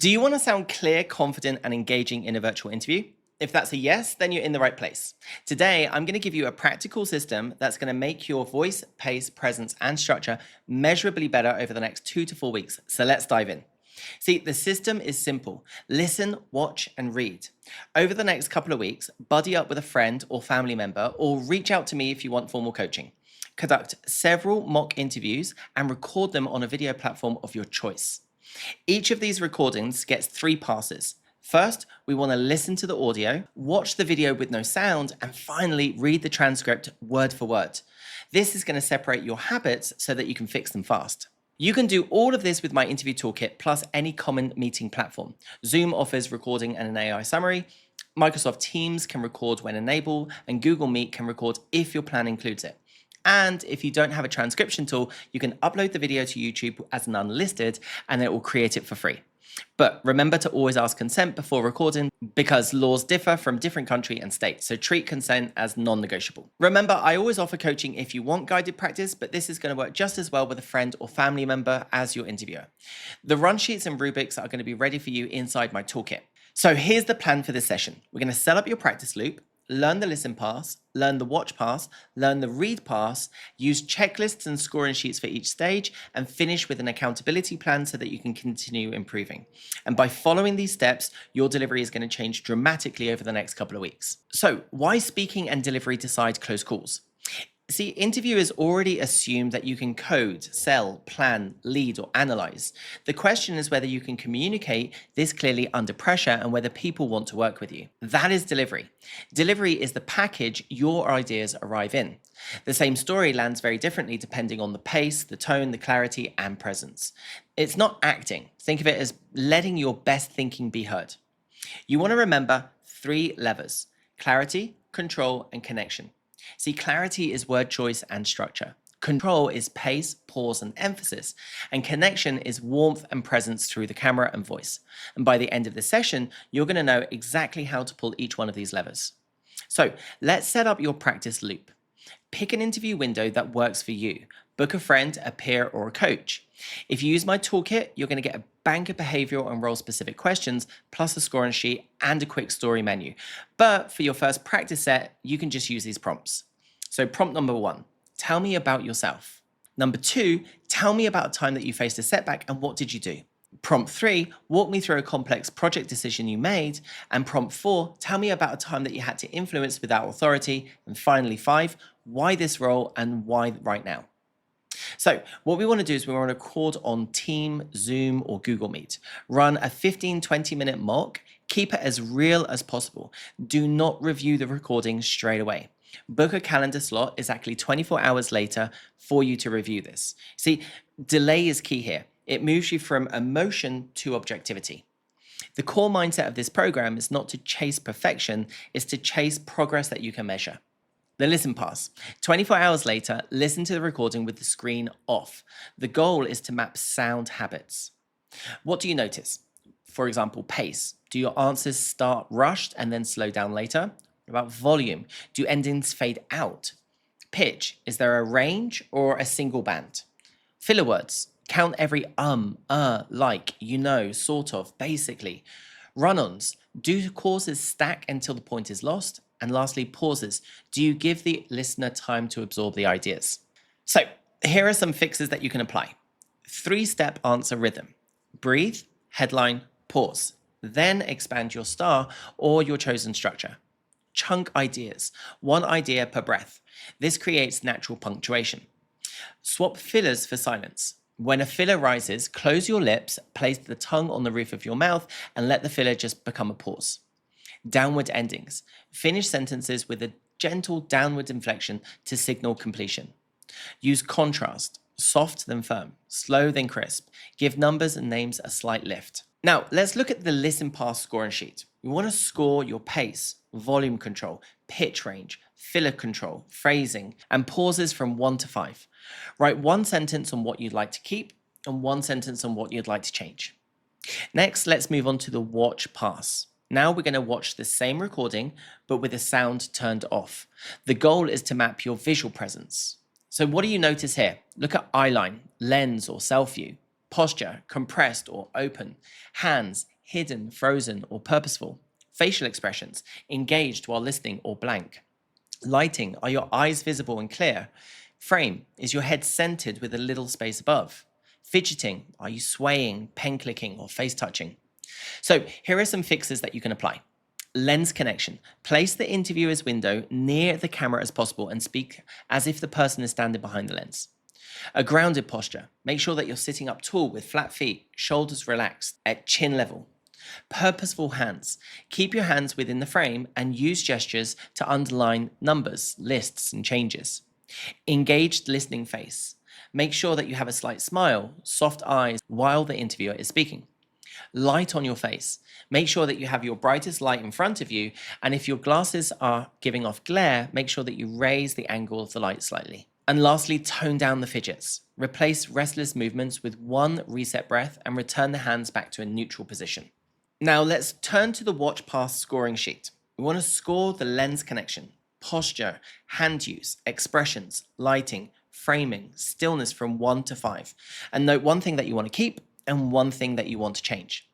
Do you want to sound clear, confident, and engaging in a virtual interview? If that's a yes, then you're in the right place. Today, I'm going to give you a practical system that's going to make your voice, pace, presence, and structure measurably better over the next 2 to 4 weeks. So let's dive in. See, the system is simple. Listen, watch, and read. Over the next couple of weeks, buddy up with a friend or family member, or reach out to me if you want formal coaching. Conduct several mock interviews and record them on a video platform of your choice. Each of these recordings gets 3 passes. First, we want to listen to the audio, watch the video with no sound, and finally read the transcript word for word. This is going to separate your habits so that you can fix them fast. You can do all of this with my interview toolkit plus any common meeting platform. Zoom offers recording and an AI summary. Microsoft Teams can record when enabled, and Google Meet can record if your plan includes it. And if you don't have a transcription tool, you can upload the video to YouTube as an unlisted and it will create it for free. But remember to always ask consent before recording because laws differ from different country and state, so treat consent as non-negotiable. Remember, I always offer coaching if you want guided practice, but this is going to work just as well with a friend or family member as your interviewer. The run sheets and rubrics are going to be ready for you inside my toolkit. So here's the plan for this session. We're going to set up your practice loop, learn the listen pass, learn the watch pass, learn the read pass, use checklists and scoring sheets for each stage, and finish with an accountability plan so that you can continue improving. And by following these steps, your delivery is going to change dramatically over the next couple of weeks. So why speaking and delivery decide close calls? See, interviewers already assume that you can code, sell, plan, lead, or analyze. The question is whether you can communicate this clearly under pressure and whether people want to work with you. That is delivery. Delivery is the package your ideas arrive in. The same story lands very differently depending on the pace, the tone, the clarity, and presence. It's not acting. Think of it as letting your best thinking be heard. You want to remember 3 levers: clarity, control, and connection. See, clarity is word choice and structure. Control is pace, pause, and emphasis. And connection is warmth and presence through the camera and voice. And by the end of the session, you're going to know exactly how to pull each one of these levers. So let's set up your practice loop. Pick an interview window that works for you. Book a friend, a peer, or a coach. If you use my toolkit, you're going to get a bank of behavioral and role-specific questions, plus a scoring sheet and a quick story menu. But for your first practice set, you can just use these prompts. So prompt number 1, tell me about yourself. Number 2, tell me about a time that you faced a setback and what did you do? Prompt 3, walk me through a complex project decision you made. And prompt 4, tell me about a time that you had to influence without authority. And finally 5, why this role and why right now? So what we want to do is we want to record on Team, Zoom, or Google Meet. Run a 15-20 minute mock. Keep it as real as possible. Do not review the recording straight away. Book a calendar slot exactly 24 hours later for you to review this. See, delay is key here. It moves you from emotion to objectivity. The core mindset of this program is not to chase perfection, it's to chase progress that you can measure. The listen pass. 24 hours later, listen to the recording with the screen off. The goal is to map sound habits. What do you notice? For example, pace. Do your answers start rushed and then slow down later? What about volume? Do endings fade out? Pitch. Is there a range or a single band? Filler words. Count every like, you know, sort of, basically. Run-ons. Do causes stack until the point is lost? And lastly, pauses. Do you give the listener time to absorb the ideas? So here are some fixes that you can apply. 3-step answer rhythm. Breathe, headline, pause. Then expand your star or your chosen structure. Chunk ideas. 1 idea per breath. This creates natural punctuation. Swap fillers for silence. When a filler rises, close your lips, place the tongue on the roof of your mouth, and let the filler just become a pause. Downward endings. Finish sentences with a gentle downward inflection to signal completion. Use contrast. Soft then firm. Slow then crisp. Give numbers and names a slight lift. Now, let's look at the listen pass scoring sheet. You want to score your pace, volume control, pitch range, filler control, phrasing, and pauses from 1 to 5. Write 1 sentence on what you'd like to keep and 1 sentence on what you'd like to change. Next, let's move on to the watch pass. Now we're going to watch the same recording, but with the sound turned off. The goal is to map your visual presence. So what do you notice here? Look at eyeline, lens, or self view. Posture, compressed or open. Hands, hidden, frozen, or purposeful. Facial expressions, engaged while listening or blank. Lighting, are your eyes visible and clear? Frame, is your head centered with a little space above? Fidgeting, are you swaying, pen clicking, or face touching? So here are some fixes that you can apply. Lens connection. Place the interviewer's window near the camera as possible and speak as if the person is standing behind the lens. A grounded posture. Make sure that you're sitting up tall with flat feet, shoulders relaxed at chin level. Purposeful hands. Keep your hands within the frame and use gestures to underline numbers, lists, and changes. Engaged listening face. Make sure that you have a slight smile, soft eyes while the interviewer is speaking. Light on your face. Make sure that you have your brightest light in front of you, and if your glasses are giving off glare, make sure that you raise the angle of the light slightly. And lastly, tone down the fidgets. Replace restless movements with one reset breath and return the hands back to a neutral position. Now let's turn to the watch pass scoring sheet. We want to score the lens connection, posture, hand use, expressions, lighting, framing, stillness from 1 to 5. And note one thing that you want to keep and one thing that you want to change.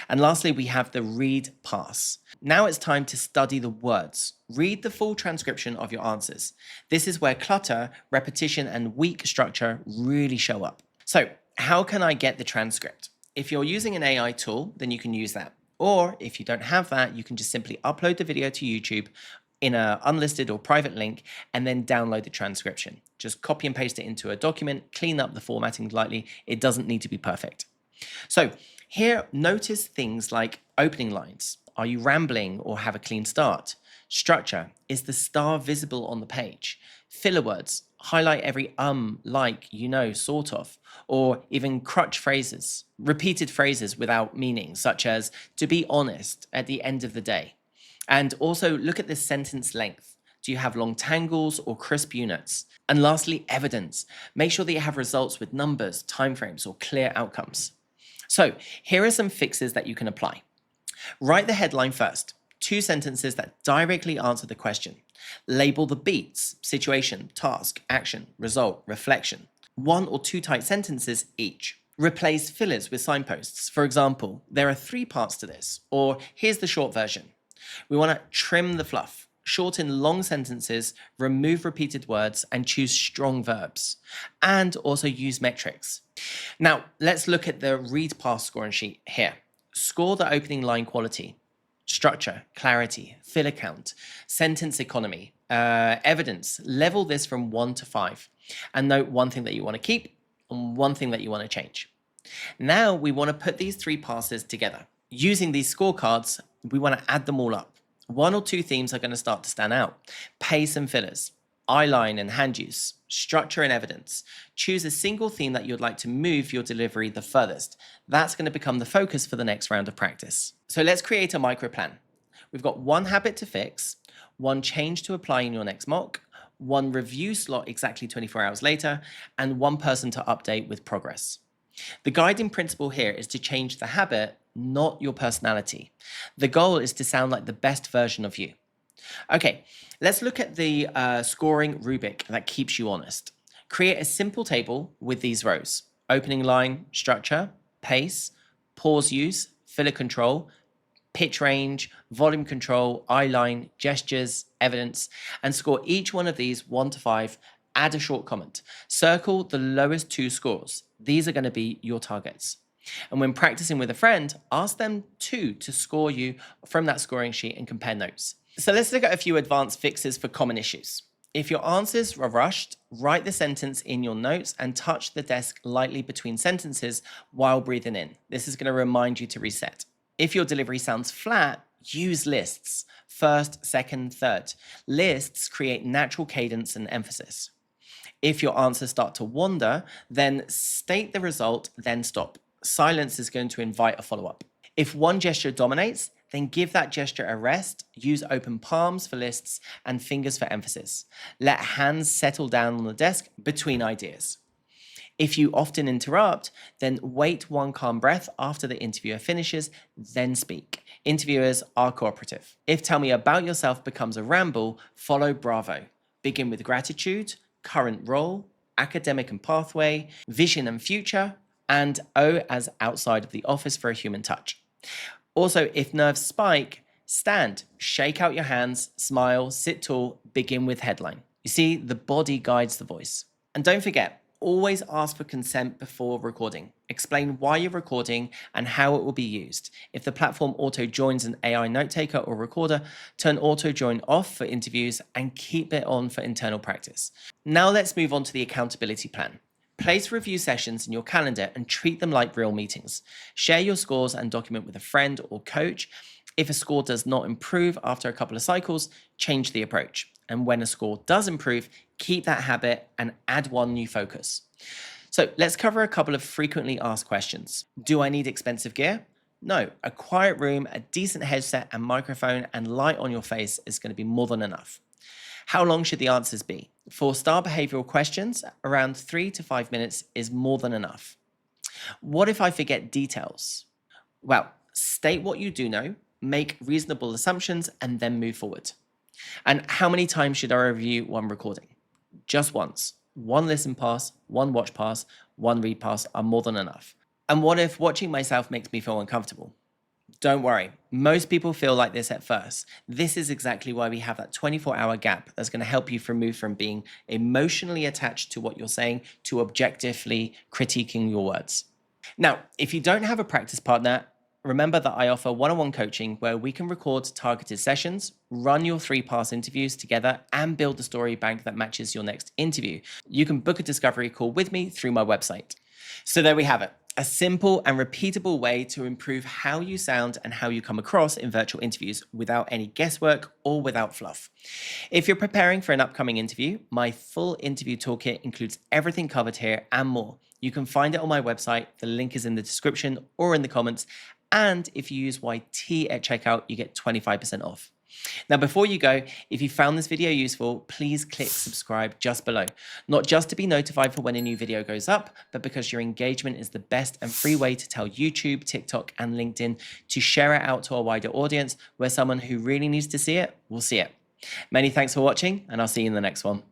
And lastly, we have the read pass. Now it's time to study the words. Read the full transcription of your answers. This is where clutter, repetition, and weak structure really show up. So how can I get the transcript? If you're using an AI tool, then you can use that. Or if you don't have that, you can just simply upload the video to YouTube in an unlisted or private link and then download the transcription. Just copy and paste it into a document, clean up the formatting lightly. It doesn't need to be perfect. So here, notice things like opening lines. Are you rambling or have a clean start? Structure. Is the star visible on the page? Filler words. Highlight every like, sort of, or even crutch phrases. Repeated phrases without meaning, such as, to be honest, at the end of the day. And also look at the sentence length. Do you have long tangles or crisp units? And lastly, evidence. Make sure that you have results with numbers, timeframes, or clear outcomes. So here are some fixes that you can apply. Write the headline first. 2 sentences that directly answer the question. Label the beats, situation, task, action, result, reflection. 1 or 2 tight sentences each. Replace fillers with signposts. For example, there are 3 parts to this, or here's the short version. We want to trim the fluff, shorten long sentences, remove repeated words, and choose strong verbs. And also use metrics. Now, let's look at the read pass scoring sheet here. Score the opening line quality, structure, clarity, filler count, sentence economy, evidence. Level this from 1 to 5. And note one thing that you want to keep and one thing that you want to change. Now we want to put these 3 passes together. Using these scorecards, we want to add them all up. 1 or 2 themes are going to start to stand out. Pace and fillers, eyeline and hand use, structure and evidence. Choose a single theme that you'd like to move your delivery the furthest. That's going to become the focus for the next round of practice. So let's create a micro plan. We've got 1 habit to fix, 1 change to apply in your next mock, 1 review slot exactly 24 hours later, and 1 person to update with progress. The guiding principle here is to change the habit, not your personality. The goal is to sound like the best version of you. Okay, let's look at the scoring rubric that keeps you honest. Create a simple table with these rows: opening line, structure, pace, pause use, filler control, pitch range, volume control, eyeline, gestures, evidence, and score each one of these 1 to 5. Add a short comment. Circle the lowest 2 scores. These are going to be your targets. And when practicing with a friend, ask them too to score you from that scoring sheet and compare notes. So let's look at a few advanced fixes for common issues. If your answers are rushed, write the sentence in your notes and touch the desk lightly between sentences while breathing in. This is going to remind you to reset. If your delivery sounds flat, use lists. First, second, third. Lists create natural cadence and emphasis. If your answers start to wander, then state the result, then stop. Silence is going to invite a follow-up. If one gesture dominates, then give that gesture a rest. Use open palms for lists and fingers for emphasis. Let hands settle down on the desk between ideas. If you often interrupt, then wait 1 calm breath after the interviewer finishes, then speak. Interviewers are cooperative. If tell me about yourself becomes a ramble, follow bravo. Begin with gratitude, current role, academic and pathway, vision and future, and O as outside of the office for a human touch. Also, if nerves spike, stand, shake out your hands, smile, sit tall, begin with headline. You see, the body guides the voice. And don't forget, always ask for consent before recording. Explain why you're recording and how it will be used. If the platform auto joins an AI note taker or recorder, turn auto join off for interviews and keep it on for internal practice. Now let's move on to the accountability plan. Place review sessions in your calendar and treat them like real meetings. Share your scores and document with a friend or coach. If a score does not improve after a couple of cycles, change the approach. And when a score does improve, keep that habit and add one new focus. So let's cover a couple of frequently asked questions. Do I need expensive gear? No, a quiet room, a decent headset and microphone and light on your face is going to be more than enough. How long should the answers be? For star behavioral questions, around 3 to 5 minutes is more than enough. What if I forget details? Well, state what you do know, make reasonable assumptions, and then move forward. And how many times should I review one recording? Just once. One listen pass, one watch pass, one read pass are more than enough. And what if watching myself makes me feel uncomfortable? Don't worry, most people feel like this at first. This is exactly why we have that 24-hour gap that's going to help you move from being emotionally attached to what you're saying to objectively critiquing your words. Now, if you don't have a practice partner, remember that I offer one-on-one coaching where we can record targeted sessions, run your 3-pass interviews together, and build a story bank that matches your next interview. You can book a discovery call with me through my website. So there we have it. A simple and repeatable way to improve how you sound and how you come across in virtual interviews without any guesswork or without fluff. If you're preparing for an upcoming interview, my full interview toolkit includes everything covered here and more. You can find it on my website. The link is in the description or in the comments. And if you use YT at checkout, you get 25% off. Now, before you go, if you found this video useful, please click subscribe just below. Not just to be notified for when a new video goes up, but because your engagement is the best and free way to tell YouTube, TikTok, and LinkedIn to share it out to a wider audience where someone who really needs to see it will see it. Many thanks for watching, and I'll see you in the next one.